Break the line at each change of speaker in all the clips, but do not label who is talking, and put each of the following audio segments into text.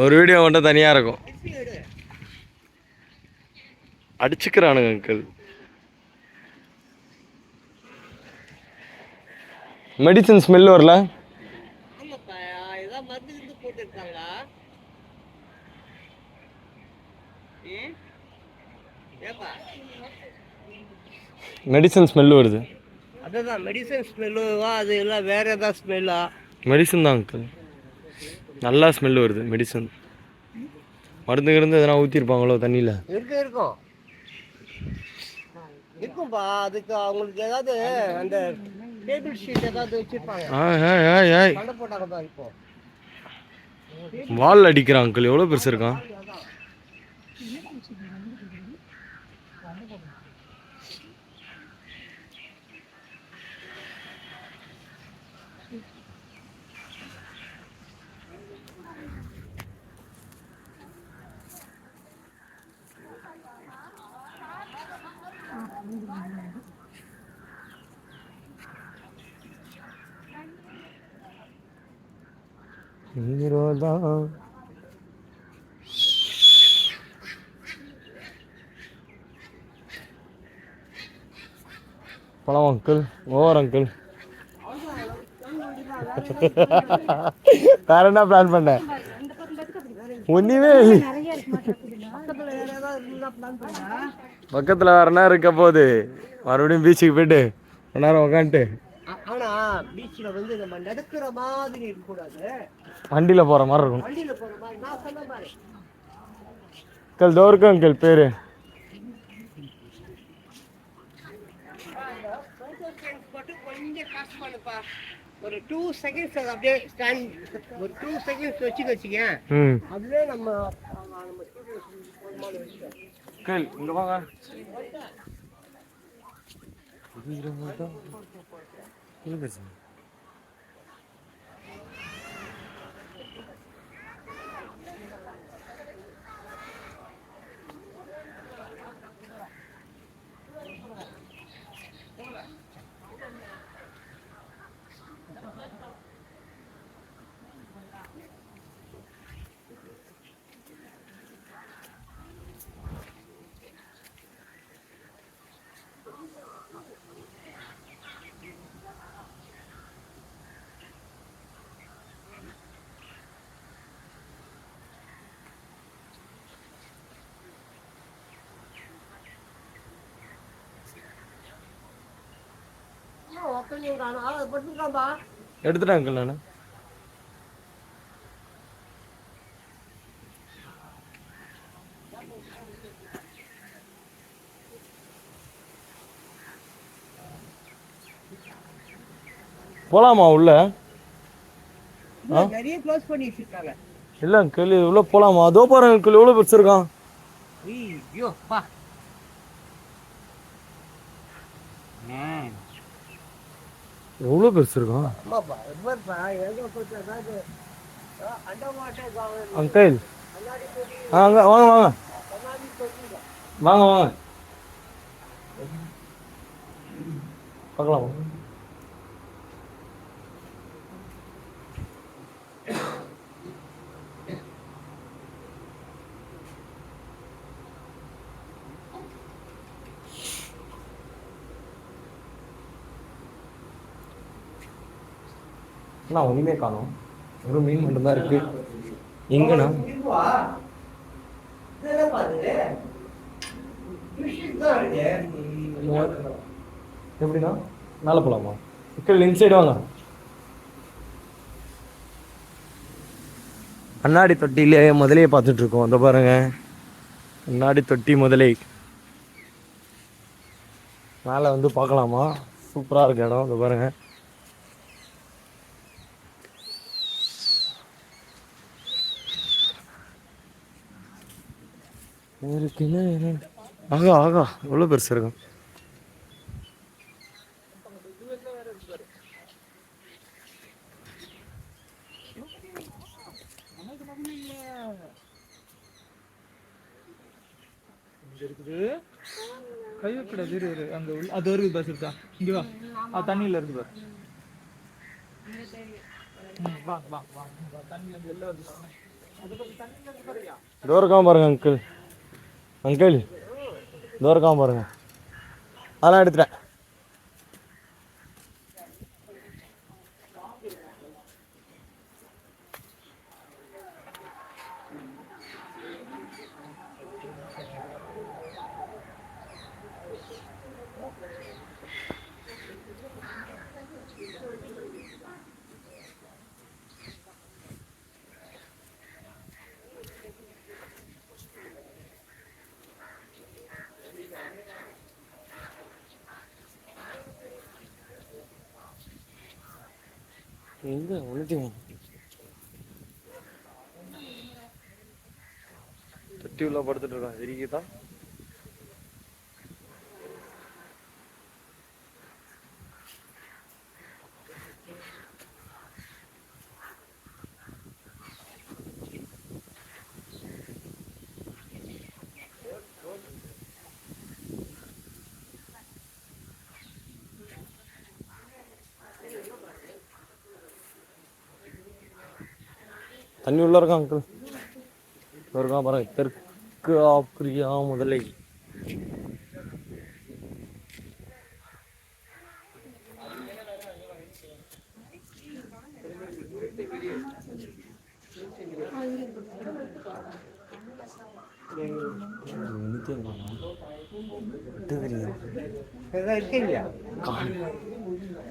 ஒரு வீடியோ மட்டும் தனியாக இருக்கும். அடிச்சுக்கிறானுங்க அங்கிள். மெடிசன் ஸ்மெல் வரல. மெடிசன் ஸ்மெல் வருது.
அதுதான் மெடிசன் ஸ்மெல்லுவா, அது இல்லை வேற ஏதாவது ஸ்மெல்லா?
மெடிசன் தான் அங்கிள், நல்லா ஸ்மெல் வருது. மெடிசன் மருந்து கிருந்து எதனா ஊற்றிருப்பாங்களோ தண்ணியில்.
இருக்கும் இருக்கும்பா. அதுக்கு அவங்களுக்கு ஏதாவது அந்த டேபிள் ஷீட் ஏதாவது வச்சிருப்பாங்க. சண்டை போட்டாங்க இப்போ.
வால் அடிக்கிறான் அங்கிள். எவ்வளோ பெருசு இருக்கான். பழம் அங்கிள், ஓவர் அங்கிள். வேற என்ன பிளான் பண்ண? ஒன்றுமே பக்கத்தில் வேற என்ன இருக்க போகுது. மறுபடியும் பீச்சுக்கு போயிட்டு கொஞ்ச நேரம் உக்காந்துட்டு.
ஆனா பீச்சில் வந்து நம்ம நடக்கிற மாதிரி இருக்கக்கூடாது,
வண்டியில் போகிற மாதிரி இருக்கும்.
வண்டியில் போகிற மாதிரி நான் சொன்ன மாதிரி.
அங்கிள் தோருக்கு அங்கிள் பேர்
மட்டும் கொஞ்சம் காசு பண்ணுப்பா. ஒரு 2 seconds அப்படியே ஸ்டாண்ட், ஒரு 2 seconds வச்சுக்க. அதுவே நம்ம
இங்க வாங்க. எடுத்துட்டேன் அங்கிள் நான். போலாமா உள்ள?
நிறைய க்ளோஸ் பண்ணி வச்சிருக்காங்க.
இல்ல அங்கிள் உள்ள போலாமா? அதோ பாருங்க அங்கிள் எவ்வளவு பெருசு இருக்கான்.
ஐயோ பா.
எவ்வளோ பெருசு இருக்கும். அங்கிள் அங்கே வாங்க வாங்க வாங்க வாங்க பார்க்கலாம். நான் ஒன்றுமே காணும். ஒரு மீன் மட்டும்தான் இருக்கு. எங்கண்ணா? எப்படின்னா மேலே போகலாமா? மக்கள் இன்சைடு வாங்க. கண்ணாடி தொட்டிலே முதலையே பார்த்துட்டு இருக்கோம். அந்த பாருங்க கண்ணாடி தொட்டி முதலை. மேலே வந்து பார்க்கலாமா? சூப்பராக இருக்கு இடம். அந்த பாருங்க. ஆகா ஆகா எவ்வளோ பெருசு இருக்கும்.
கை வைக்கூடாது. அங்கே அது வருது பஸ் இருக்கா? இங்கே வா, அது தண்ணியில் இருக்கு பாரு. வா வா வா, தண்ணியில் வெளில வருது.
இதோ இருக்காம பாருங்க அங்கிள். அங்கிள் இதோ இருக்காம பாருங்க. அதெல்லாம் எடுத்துட்டேன். எங்க ஒழுங்கும் தொட்டி உள்ள படுத்துட்டு இருக்கான். விரிக்குதான். தண்ணி உள்ள இருக்கான் அங்கிள். இருக்கான் பாருங்க. தெற்கு ஆப்பிரிக்கா முதலை.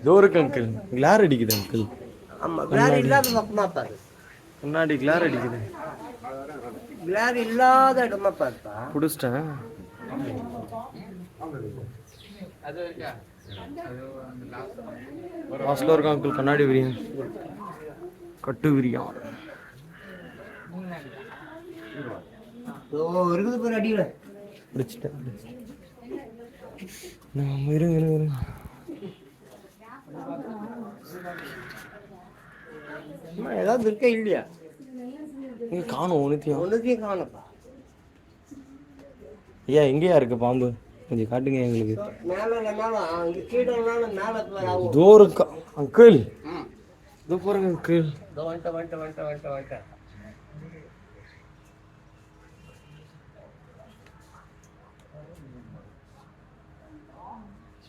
இதோ இருக்கு அங்கிள். கிளார் அடிக்குது அங்கிள்.
ஆமா, கிளார் இல்லாத பக்கமா பாரு.
முன்னாடி கிளார் அடிக்குது.
கிளார் இல்லாத இடமா பாருப்பா.
பிடிச்சிட்டேன். லாஸ்ட்ல இருக்கான் அங்கிள். கண்ணாடி விரியம், கட்டு விரியம்.
இருக்குது பேர் அடியில
பிடிச்சிட்டேன். இருங்க இருங்க இருங்க.
ஏதாவது இருக்கா இல்லையா?
காணும்.
ஒன்றுத்தையும் காணப்பா.
ஐயா எங்கேயா இருக்கு பாம்பு? கொஞ்சம் காட்டுங்க எங்களுக்கு. இதோ இருக்கா அங்கிள். இதோ போறேங்க அங்கிள்.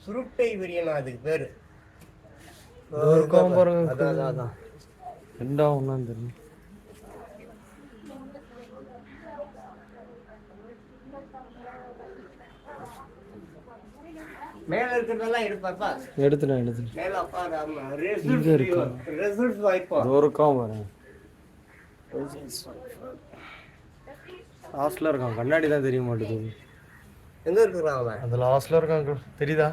சுருட்டை விரியனா அதுக்கு பேரு.
பாருங்க.
அதான்
ரெண்டா ஒன்னான்னு தெரியும்.
மேல இருக்கிறதெல்லாம் எடுப்பாப்பா.
எடுத்துட்டேன்.
மேல பாரு.
இங்க இருக்கா?
ரிசல்ட் வாய்ப்பா.
இதோ இருக்கான் பாருங்க. லாஸ்ட்ல இருக்கான். கண்ணாடி தான் தெரிய மாட்டேங்குது.
எங்க இருக்கிறான் அவன்?
அந்த லாஸ்ட்ல இருக்கான் அங்கிள். தெரியுதா?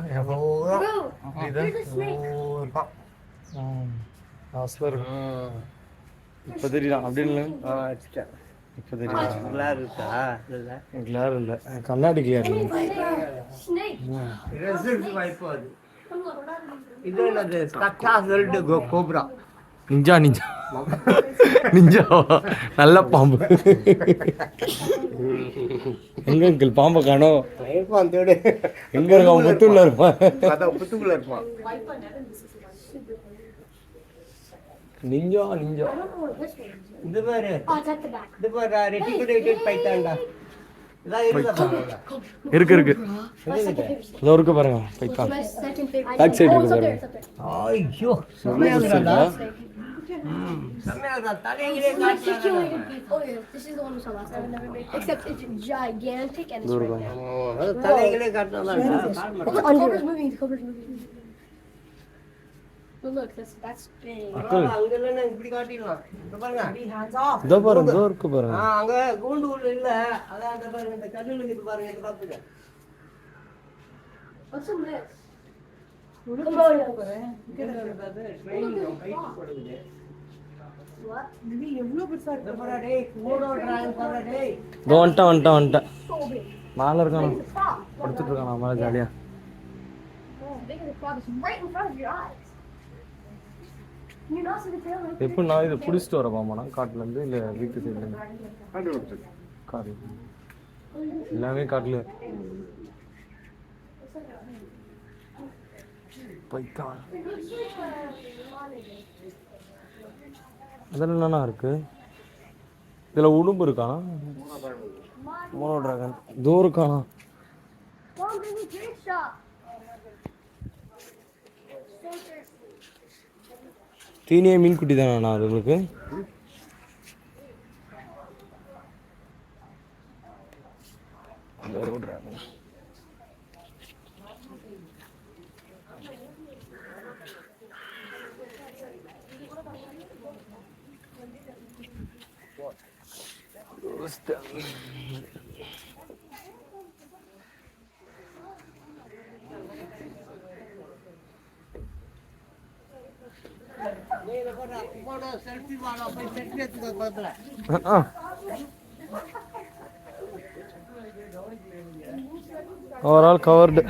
இருப்பான்.
லாஸ்ட்ல இருக்கான். இப்ப தெரியுதா? அப்படின்னு இப்ப தெரியுதா?
கிளார் இருக்கா?
கிளார் இல்ல, கண்ணாடி கிளார் இல்ல.
ரிசல்ட் வாய்ப்பா அது. இது என்னது? ஸ்கட்டாசல்ட் கோப்ரா.
நிஞ்சா நிஞ்சாவா? நல்ல பாம்பு. எங்க அங்கிள் பாம்பை காணோம்?
இருப்பான் தேடு.
எங்க இருக்கான்? புத்துள்ள இருப்பான்.
அதான் புத்துக்குள்ள இருப்பான்.
நிஞ்சா
இது பாரு. இது பாரு. ரெட்டிகுலேட்டட் பைத்தான்டா. இதான்
இருக்கு. இதோ இருக்கு பாருங்க. பைத்தான் பேக் சைடு இருக்கு பாருங்க.
ஐயோ செமையா இருக்குடா. செமையா இருக்குடா. தலையிலே காட்டுறாங்க.
Oh yeah, this is the one we saw last time. I've never made, except it's gigantic and it's
இதோ
right
இருக்கான்.
there.
தலையிலே காட்டுறாங்க.
The cover's moving. The cover's moving. But look, that's big.
அங்க இல்லன்னா இப்படி காட்டிடலாம். இங்க பாருங்க.
இதோ பாருங்க. இதோ இருக்கு பாருங்க.
அங்க கூண்டு உள்ள இல்ல. அதான் அந்த பாருங்க. இந்த கல்லுல இருக்கு பாருங்க. இத பாத்துங்க.
What's in this? What?
இதோ வந்துட்டான்.
So big.
மேல இருக்கான்.
It's a frog.
படுத்துட்டு இருக்கான் மேல ஜாலியா.
Oh, big as a frog. It's right in front of your eyes. Can you not see the tail?
எப்போ நான் இதை பிடிச்சிட்டு வர பாமாண்ணா காட்டுல இருந்து இல்ல வீட்டு சைட்ல இருந்து? காடு எல்லாமே காட்டுல. பைத்தான் அதெல்லாம் என்னண்ணா இருக்கு? இதில் உடும்பு இருக்கா? மோனோ டிராகன் இதோ இருக்கா?
Mom, there's a drink shop.
தீனியே மீன் குட்டி தானே அது உங்களுக்கு?
போடோ செல்ஃபி வாடா போய் செல்ஃபி எடுத்துக்கோ பக்கத்துல.
Overall covered.